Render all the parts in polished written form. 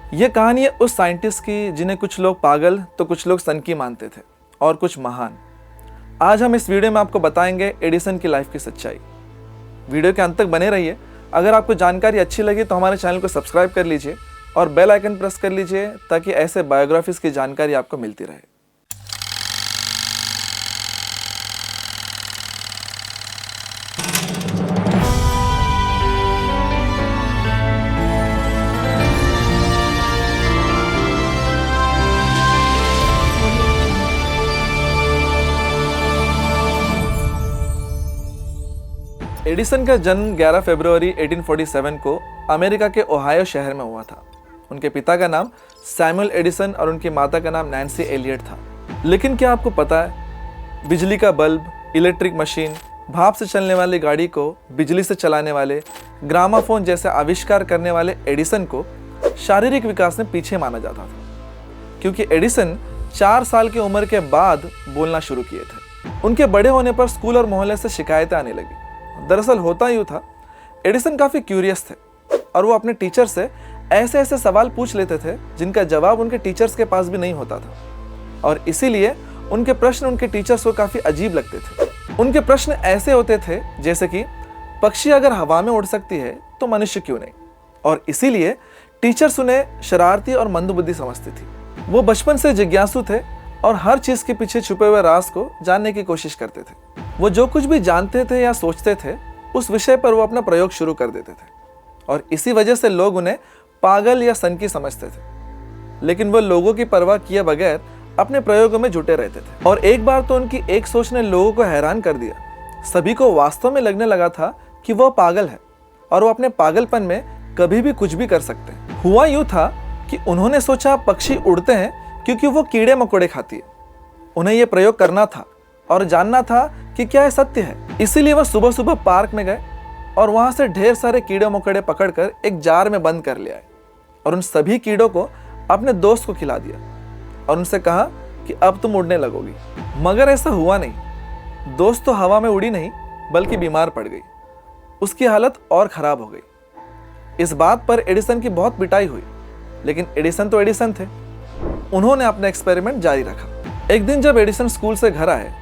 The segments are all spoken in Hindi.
यह कहानी है उस साइंटिस्ट की जिन्हें कुछ लोग पागल तो कुछ लोग सनकी मानते थे और कुछ महान। आज हम इस वीडियो में आपको बताएंगे एडिसन की लाइफ की सच्चाई। वीडियो के अंत तक बने रहिए। अगर आपको जानकारी अच्छी लगी तो हमारे चैनल को सब्सक्राइब कर लीजिए और बेल आइकन प्रेस कर लीजिए ताकि ऐसे बायोग्राफीज की जानकारी आपको मिलती रहे। एडिसन का जन्म 11 फरवरी 1847 को अमेरिका के ओहायो शहर में हुआ था। उनके पिता का नाम सैमुअल एडिसन और उनकी माता का नाम नैन्सी एलियट था। लेकिन क्या आपको पता है, बिजली का बल्ब, इलेक्ट्रिक मशीन, भाप से चलने वाली गाड़ी को बिजली से चलाने वाले, ग्रामाफोन जैसे आविष्कार करने वाले एडिसन को शारीरिक विकास में पीछे माना जाता था, क्योंकि एडिसन 4 साल की उम्र के बाद बोलना शुरू किए थे। उनके बड़े होने पर स्कूल और मोहल्ले से शिकायतें आने लगी। दरअसल होता यूँ था, एडिसन काफ़ी क्यूरियस थे और वो अपने टीचर से ऐसे ऐसे सवाल पूछ लेते थे जिनका जवाब उनके टीचर्स के पास भी नहीं होता था, और इसीलिए उनके प्रश्न उनके टीचर्स को काफ़ी अजीब लगते थे। उनके प्रश्न ऐसे होते थे जैसे कि पक्षी अगर हवा में उड़ सकती है तो मनुष्य क्यों नहीं, और इसीलिए टीचर्स उन्हें शरारती और मंदबुद्धि समझती थी। वो बचपन से जिज्ञासु थे और हर चीज़ के पीछे छुपे हुए राज को जानने की कोशिश करते थे। वो जो कुछ भी जानते थे या सोचते थे उस विषय पर वो अपना प्रयोग शुरू कर देते थे, और इसी वजह से लोग उन्हें पागल या सनकी समझते थे। लेकिन वो लोगों की परवाह किए बगैर अपने प्रयोगों में जुटे रहते थे। और एक बार तो उनकी एक सोच ने लोगों को हैरान कर दिया। सभी को वास्तव में लगने लगा था कि वह पागल है और वो अपने पागलपन में कभी भी कुछ भी कर सकते हैं। हुआ यूँ था कि उन्होंने सोचा पक्षी उड़ते हैं क्योंकि वो कीड़े मकोड़े खाती है। उन्हें यह प्रयोग करना था और जानना था कि क्या यह सत्य है। इसीलिए वह सुबह सुबह पार्क में गए और वहां से ढेर सारे कीड़े मकोड़े पकड़कर एक जार में बंद कर ले आए और उन सभी कीड़ों को अपने दोस्त को खिला दिया और उनसे कहा कि अब तुम उड़ने लगोगी। मगर ऐसा हुआ नहीं। दोस्त तो हवा में उड़ी नहीं बल्कि बीमार पड़ गई। उसकी हालत और खराब हो गई। इस बात पर एडिसन की बहुत पिटाई हुई, लेकिन एडिसन तो एडिसन थे। उन्होंने अपना एक्सपेरिमेंट जारी रखा। एक दिन जब एडिसन स्कूल से घर आए,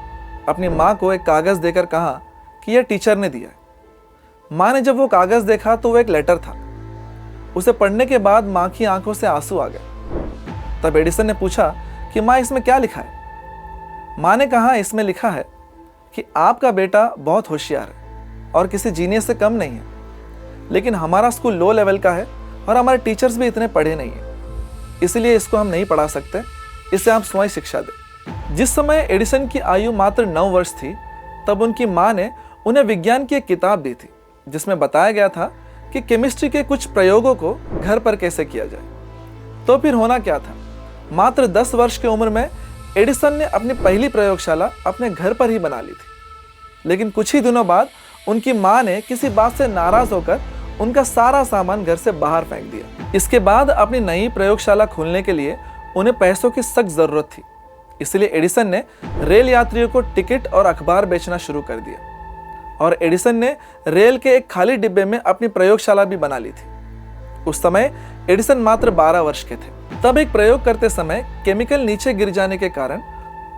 अपनी माँ को एक कागज़ देकर कहा कि यह टीचर ने दिया है। माँ ने जब वो कागज़ देखा तो वो एक लेटर था। उसे पढ़ने के बाद माँ की आंखों से आंसू आ गए। तब एडिसन ने पूछा कि माँ, इसमें क्या लिखा है? माँ ने कहा, इसमें लिखा है कि आपका बेटा बहुत होशियार है और किसी जीनियस से कम नहीं है, लेकिन हमारा स्कूल लो लेवल का है और हमारे टीचर्स भी इतने पढ़े नहीं हैं, इसलिए इसको हम नहीं पढ़ा सकते। इसे आप स्वयं शिक्षा दें। जिस समय एडिसन की आयु मात्र 9 वर्ष थी, तब उनकी माँ ने उन्हें विज्ञान की एक किताब दी थी जिसमें बताया गया था कि केमिस्ट्री के कुछ प्रयोगों को घर पर कैसे किया जाए। तो फिर होना क्या था, मात्र 10 वर्ष की उम्र में एडिसन ने अपनी पहली प्रयोगशाला अपने घर पर ही बना ली थी। लेकिन कुछ ही दिनों बाद उनकी माँ ने किसी बात से नाराज होकर उनका सारा सामान घर से बाहर फेंक दिया। इसके बाद अपनी नई प्रयोगशाला खोलने के लिए उन्हें पैसों की सख्त जरूरत थी, इसलिए एडिसन ने रेल यात्रियों को टिकट और अखबार बेचना शुरू कर दिया, और एडिसन ने रेल के एक खाली डिब्बे में अपनी प्रयोगशाला भी बना ली थी। उस समय एडिसन मात्र 12 वर्ष के थे। तब एक प्रयोग करते समय केमिकल नीचे गिर जाने के कारण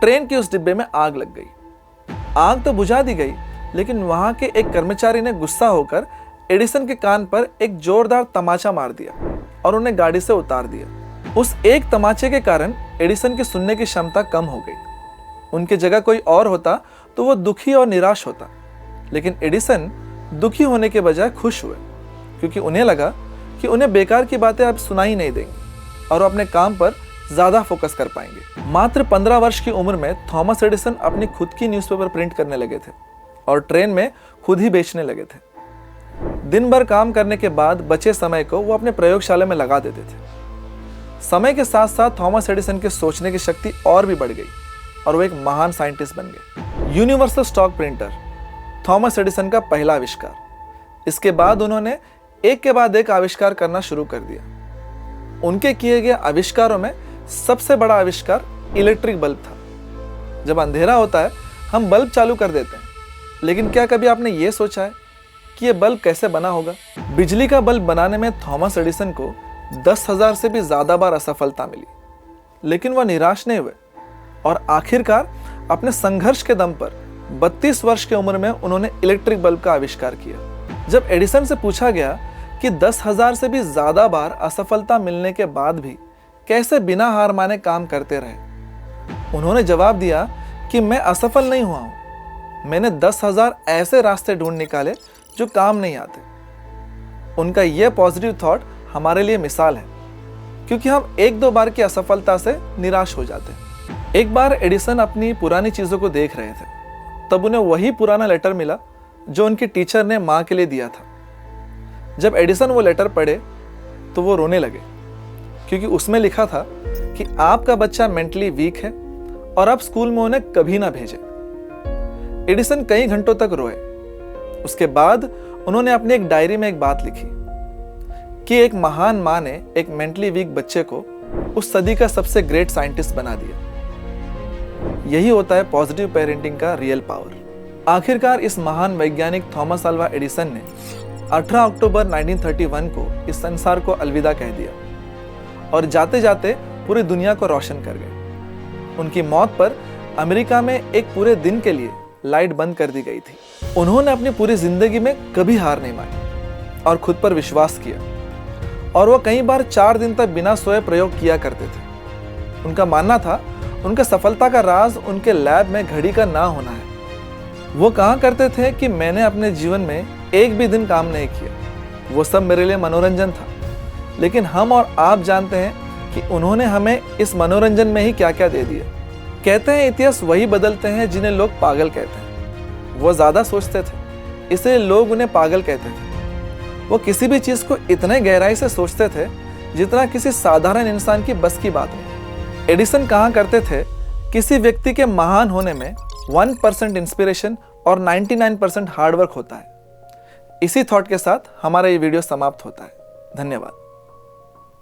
ट्रेन के उस डिब्बे में आग लग गई। आग तो बुझा दी गई, लेकिन वहां के एक कर्मचारी ने गुस्सा होकर एडिसन के कान पर एक जोरदार तमाचा मार दिया और उन्हें गाड़ी से उतार दिया। उस एक तमाचे के कारण एडिसन की सुनने की क्षमता कम हो गई। उनकी जगह कोई और होता तो वो दुखी और निराश होता, लेकिन एडिसन दुखी होने के बजाय खुश हुए, क्योंकि उन्हें लगा कि उन्हें बेकार की बातें अब सुनाई नहीं देंगी और वो अपने काम पर ज़्यादा फोकस कर पाएंगे। मात्र 15 वर्ष की उम्र में थॉमस एडिसन अपनी खुद की न्यूज़पेपर प्रिंट करने लगे थे और ट्रेन में खुद ही बेचने लगे थे। दिन भर काम करने के बाद बचे समय को वो अपने प्रयोगशाला में लगा देते थे। समय के साथ साथ थॉमस एडिसन के सोचने की शक्ति और भी बढ़ गई और वो एक महान साइंटिस्ट बन गए। Universal stock printer, Thomas Edison का पहला आविष्कार। इसके बाद उन्होंने एक के बाद एक आविष्कार करना शुरू कर दिया। उनके किए गए आविष्कारों में सबसे बड़ा आविष्कार इलेक्ट्रिक बल्ब था। जब अंधेरा होता है हम बल्ब चालू कर देते हैं, लेकिन क्या कभी आपने ये सोचा है कि ये बल्ब कैसे बना होगा? बिजली का बल्ब बनाने में थॉमस एडिसन को 10,000 से भी ज़्यादा बार असफलता मिली, लेकिन वह निराश नहीं हुए और आखिरकार अपने संघर्ष के दम पर 32 वर्ष की उम्र में उन्होंने इलेक्ट्रिक बल्ब का आविष्कार किया। जब एडिसन से पूछा गया कि 10,000 से भी ज़्यादा बार असफलता मिलने के बाद भी कैसे बिना हार माने काम करते रहे, उन्होंने जवाब दिया कि मैं असफल नहीं हुआ हूँ, मैंने 10,000 ऐसे रास्ते ढूंढ निकाले जो काम नहीं आते। उनका यह पॉजिटिव थॉट हमारे लिए मिसाल है, क्योंकि हम एक दो बार की असफलता से निराश हो जाते हैं। एक बार एडिसन अपनी पुरानी चीज़ों को देख रहे थे, तब उन्हें वही पुराना लेटर मिला जो उनकी टीचर ने माँ के लिए दिया था। जब एडिसन वो लेटर पढ़े तो वो रोने लगे, क्योंकि उसमें लिखा था कि आपका बच्चा मेंटली वीक है और आप स्कूल में उन्हें कभी ना भेजें। एडिसन कई घंटों तक रोए। उसके बाद उन्होंने अपनी एक डायरी में एक बात लिखी कि एक महान माँ ने एक मेंटली वीक बच्चे को उस सदी का सबसे ग्रेट साइंटिस्ट बना दिया। यही होता है पॉजिटिव पेरेंटिंग का रियल पावर। आखिरकार इस महान वैज्ञानिक थॉमस अल्वा एडिसन ने 18 अक्टूबर 1931 को इस संसार को अलविदा कह दिया और जाते जाते पूरी दुनिया को रोशन कर गए। उनकी मौत पर अमेरिका में एक पूरे दिन के लिए लाइट बंद कर दी गई थी। उन्होंने अपनी पूरी जिंदगी में कभी हार नहीं मानी और खुद पर विश्वास किया, और वो कई बार 4 दिन तक बिना सोए प्रयोग किया करते थे। उनका मानना था उनके सफलता का राज उनके लैब में घड़ी का ना होना है। वो कहा करते थे कि मैंने अपने जीवन में एक भी दिन काम नहीं किया, वो सब मेरे लिए मनोरंजन था। लेकिन हम और आप जानते हैं कि उन्होंने हमें इस मनोरंजन में ही क्या क्या दे दिया। कहते हैं इतिहास वही बदलते हैं जिन्हें लोग पागल कहते हैं। वो ज़्यादा सोचते थे, इसलिए लोग उन्हें पागल कहते थे। वो किसी भी चीज़ को इतने गहराई से सोचते थे जितना किसी साधारण इंसान की बस की बात नहीं। एडिसन कहा करते थे, किसी व्यक्ति के महान होने में 1% इंस्पिरेशन और 99% हार्डवर्क होता है। इसी थॉट के साथ हमारा ये वीडियो समाप्त होता है। धन्यवाद।